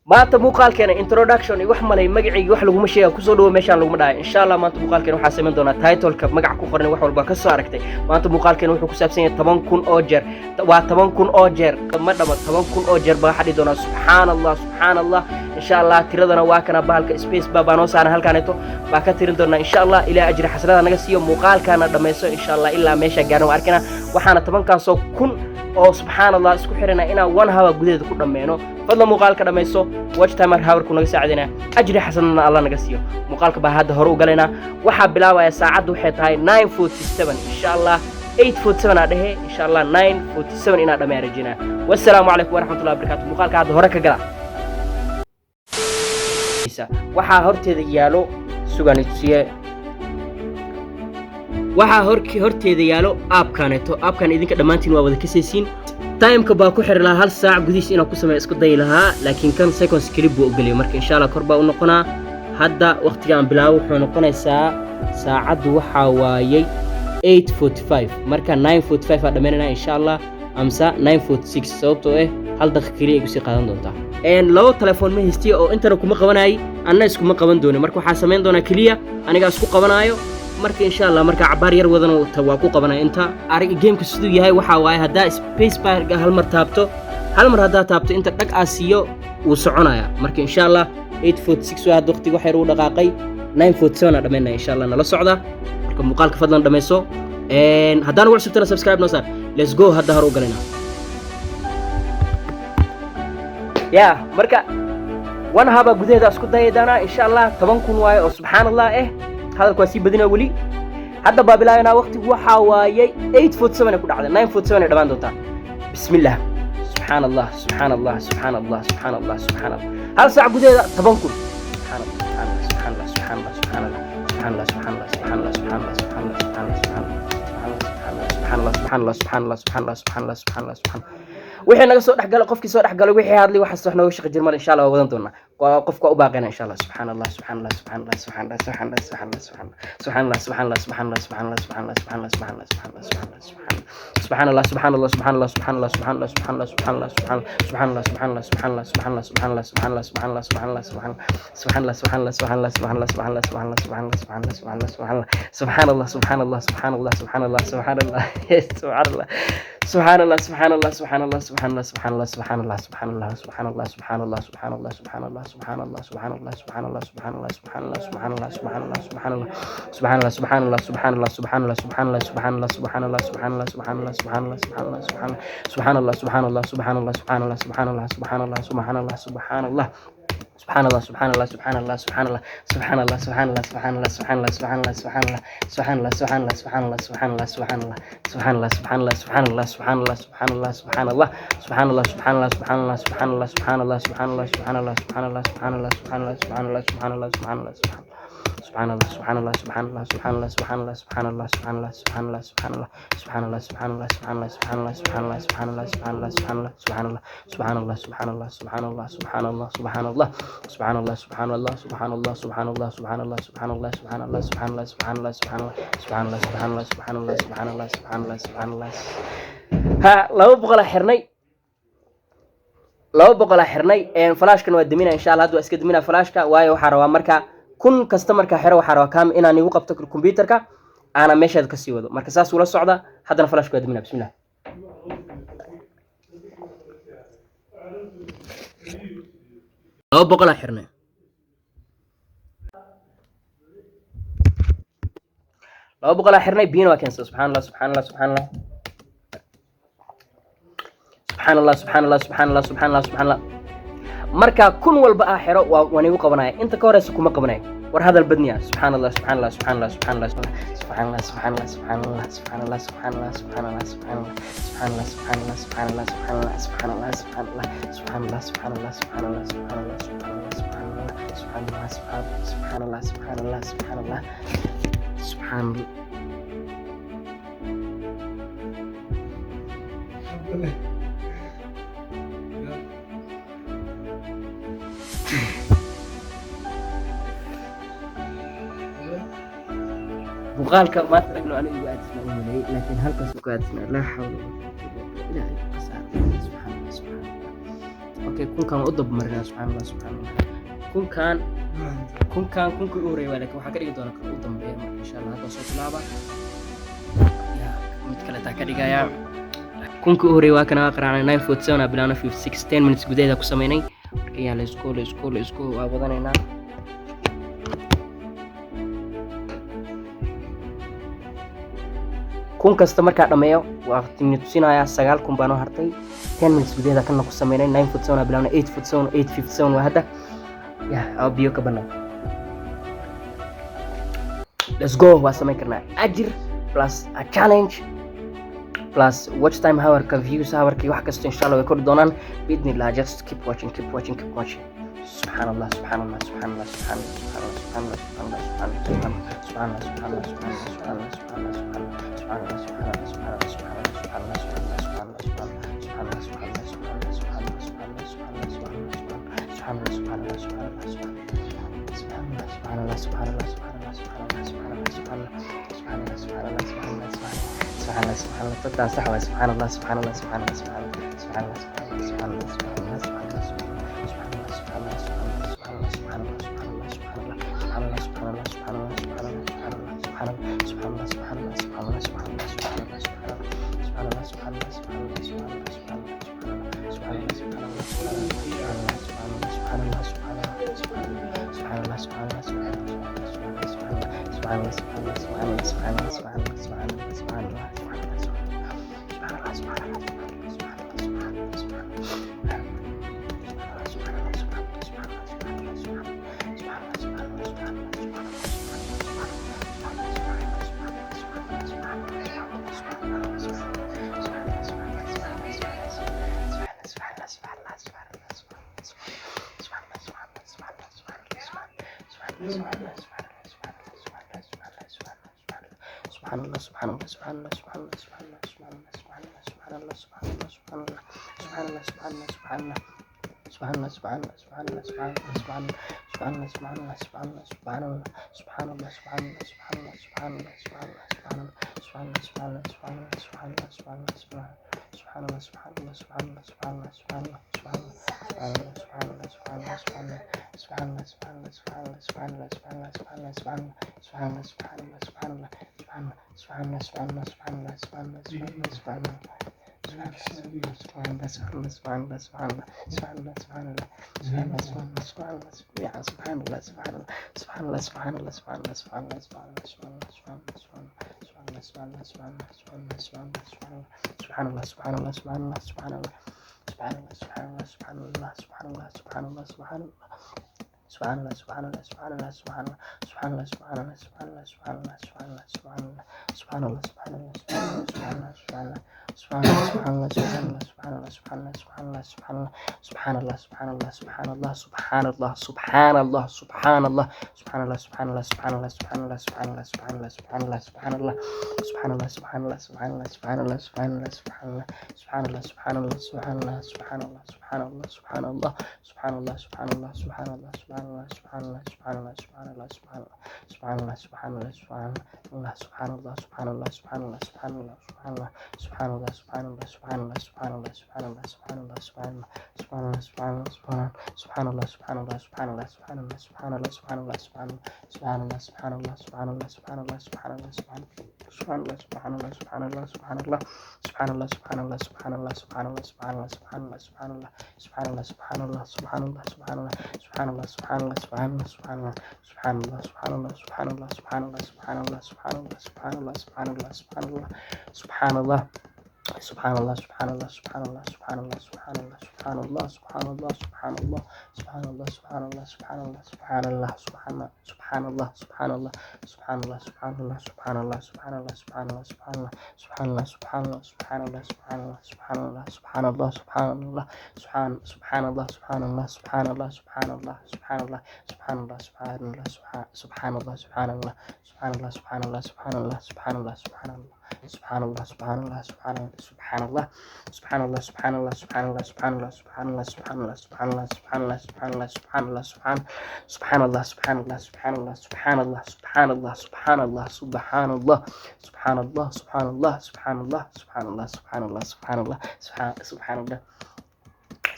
maanta muuqaalkeena introduction iyo wax malay magacii wax lagu sheega ku soo dhawo meeshaan lagu dhaay insha Allah maanta muuqaalkeena waxa sameyn doona title-ka magac ku qoran wax walba ka soo aragtay maanta muuqaalkeena wuxuu ku saabsan yahay 10,000 oo jeer waa 10,000 oo jeer ma dhama 10,000 oo jeer baa xadhi doona subhanallah insha Allah tiradana waa kana bahalka space baa noo saaran halkaaneeto baa ka tirin doona insha Allah ilaa ajri xasrada naga siiyo muuqaalkaana dhameeso insha Allah ilaa meesha gaarno arkina waxaana 10,000 kun oo subhanallah isku xirina ina 1 hour gudaheeda ku dhameeno fadlan muuqaalka dhameeso watch timer hour ku naga saacadina ajri xasanna Allah naga siiyo muuqaalka baa hadda hore u galayna waxa bilaabaya saacadu waxay tahay 9:47 insha Allah 8:47 adhe insha Allah 9:47 ina dhameerajina wassalamu alaykum wa rahmatullahi wa barakatuh muuqaalka hadda hore ka gala waxa horteeda yaalo suganisiye waxa horteeda yaalo aapkan idinka dhamaantiin waa wada kasaysiin time-ka baa ku xirnaa hal saac gudihiis inaan ku sameeyo isku day lahaa laakiin kan seconds clip buu ogoliyay marka insha Allah kor baa u noqonaa hadda waqtiga aan bilaabo wuxuu noqonaysaa saacadu waxa waayay 8:45 marka 9:45 aa dhameynaa insha Allah amsa 9:46 sababtoo hal daqiiqo kaliya igu sii qaadan doontaa labo telefoon ma haystiyo oo intana kuma qabanay anna iskuma qaban doono marka waxa sameyn doona kaliya aniga isku qabanayo marka insha Allah marka cabaar yar wadan waa ku qabanay inta ariga gameka sidoo yahay waxa waay hadaa space bar hal mar taabto hadaa taabto inta dhag aasiyo uu soconaya marka insha Allah 8:46 waa waqtiga wax yar uu dhaqaaqay 9:47 dhameynaa insha Allah nala socda marka muuqaalka fadlan dhameeso haddaan ugu cusubtana subscribe noo saar let's go hadda hor u galayna marka 1 hour gudaheeda isku dayadana insha Allah 10,000 waaye oo subhanallah هذا كواسي بدينا ولي هذا بابلاينا وقت وحا وايي 8:47 ku dhacday 9:47 dhamaan doonta bismillah subhanallah hal saac gudeeda 10,000 subhanallah wixii naga soo dhaxgal qofkii soo dhaxgal wixii hadlay waxa soo nooga shaqo jirmal insha Allah wadan doona qofka u baaqayna insha Allah subhanallah laba boqol xirnay flashkan waa damina insha Allah hadda iska damina flashka waayo waxa rabaa marka kun customer-ka xiro waxa rabaa kam inaan igu qabto computer-ka ana meesha ka sii wado marka saas ula socda hadana flashka waa damina bismillah laba boqol xirnay biina waa keenso subhanallah marka kun walba aaxiro waan igu qabanaya inta ka horeysa kuma qabanay war hadal badniya subhanallah بقالك ما تركنا أنا يقعدنا وملي لكن هل قصدك قعدنا لا حول ولا قوة إلا بالله سبحان الله okay kunkan u dab marina subhanallah subhanallah kunkan kunka u horeeyay laakiin waxa ka dhigi doona kan u dambeeya marka insha Allah hadda soo bilaaba ya mid kale taa ka dhigaya kunka u horeeyay waa kana qaraanay 947 bilaana 56 10 minutes gudaheeda ku sameynay marka yaa la isku waa wadanaynaa kun kasta markaa dhameeyo waa tusinayaa 9 kun baan hartay 10 minutes gudaheeda kana ku sameynay 947 bilaana 847 857 waa hadda ya biyo ka banaan let's go waa sameyn karnaa ajir plus a challenge plus watch time hour ka views hour ki wax kasta insha Allah way kor doonaan bidnillah just keep watching subhanallah subhanallah subhanallah subhanallah subhanallah subhanallah subhanallah subhanallah